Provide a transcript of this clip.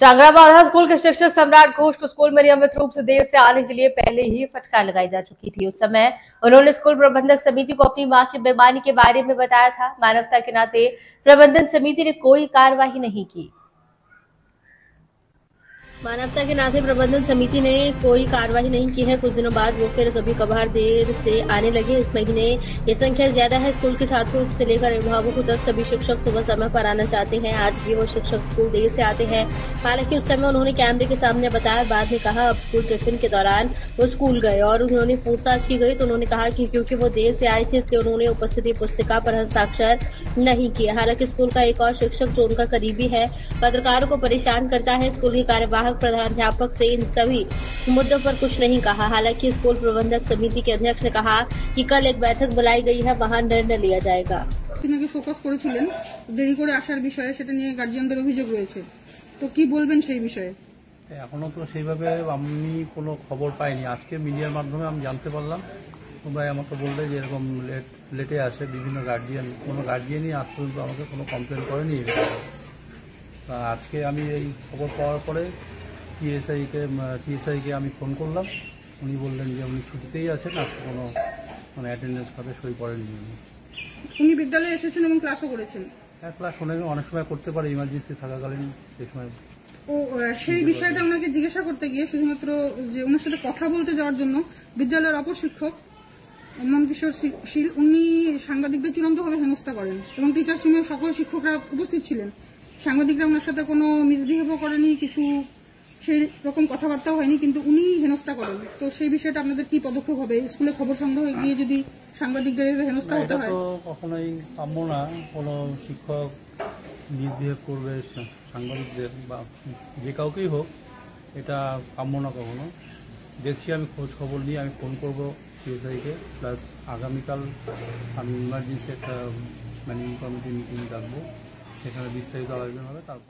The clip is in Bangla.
टांगरा बाधा स्कूल के शिक्षक सम्राट घोष को स्कूल में नियमित रूप से देर से आने के लिए पहले ही फटकार लगाई जा चुकी थी। उस समय उन्होंने स्कूल प्रबंधक समिति को अपनी मां की बीमारी के बारे में बताया था। मानवता के नाते प्रबंधन समिति ने कोई कार्यवाही नहीं की। मानवता के नाते प्रबंधन समिति ने कोई कार्रवाई नहीं की है। कुछ दिनों बाद वो फिर कभी कभार देर से आने लगे। इस महीने ये संख्या ज्यादा है। स्कूल के छात्रों से लेकर अभिभावकों तक सभी शिक्षक सुबह समय पर आना चाहते हैं। आज भी वो शिक्षक स्कूल देर से आते हैं। हालांकि उस समय उन्होंने कैमरे के सामने बताया, बाद में कहा अब स्कूल टिफिन के दौरान वो स्कूल गए और उन्होंने पूछताछ की गई तो उन्होंने कहा कि क्योंकि वो देर से आए थे इसलिए उन्होंने उपस्थिति पुस्तिका पर हस्ताक्षर नहीं किए। हालांकि स्कूल का एक और शिक्षक जो उनका करीबी है पत्रकारों को परेशान करता है। स्कूल के कार्यवाहक प्रधानाध्यापक से इन सभी मुद्दों पर कुछ नहीं कहा। हालांकि स्कूल प्रबंधक समिति के अध्यक्ष ने कहा कि कल एक बैठक बुलाई गई है, वहां निर्णय लिया जाएगा। ফোকাস করেছিলেন দেরি করে আসার বিষয়ে, সেটা নিয়ে গার্জিয়ানদের অভিযোগ রয়েছে, তো কি বলবেন সেই বিষয়ে? এখনো তো সেইভাবে আমি কোনো খবর পাইনি। আজকে মিডিয়ার মাধ্যমে আমি জানতে পারলাম। তোমরা আমাকে বললে যে এরকম লেটে আসে বিভিন্ন গার্জিয়ান, কোনো গার্জিয়ানই আজ পর্যন্ত আমাকে কোনো কমপ্লেন করেনি। আজকে আমি এই খবর পাওয়ার পরে টিএসআইকে আমি ফোন করলাম। উনি বললেন যে উনি ছুটিতেই আছেন, আজকে কোনো অ্যাটেন্ডেন্স খাতে সই করেননি। উনি বিদ্যালয়ে এসেছেন এবং ক্লাসও করেছেন। হ্যাঁ, ক্লাস অনেক সময় করতে পারে, ইমার্জেন্সি থাকাকালীন সেই সময়। ও সেই বিষয়টা ওনাকে জিজ্ঞাসা করতে গিয়ে শুধুমাত্র যে ওনার সাথে কথা বলতে যাওয়ার জন্য বিদ্যালয়ের অপর শিক্ষক মনকিশোর শীল উনি সাংবাদিকদের চূড়ান্তভাবে হেনস্থা করেন এবং টিচার্স রুমের সকল শিক্ষকরা উপস্থিত ছিলেন। সাংবাদিকরা ওনার সাথে কোনো মিসবিহেভও করেনি, কিছু সেই রকম কথাবার্তাও হয়নি, কিন্তু উনি হেনস্থা করেন। তো সেই বিষয়টা আপনাদের কি পদক্ষেপ হবে? স্কুলে খবর সংগ্রহ গিয়ে যদি সাংবাদিকদের এভাবে হেনস্থা হতে হয়? কখনোই কাম্য না। কোনো শিক্ষক মিসবিহেভ করবে সাংবাদিকদের বা যে কাউকেই হোক, এটা কাম্য না কখনো। দেখছি, আমি খোঁজ খবর নিয়ে আমি ফোন করবো টিএসআইকে। প্লাস আগামীকাল আমি ইমার্জেন্সি একটা ম্যানেজিং কমিটি মিটিং ডাকবো, সেখানে বিস্তারিত আলোচনা হবে। তারপর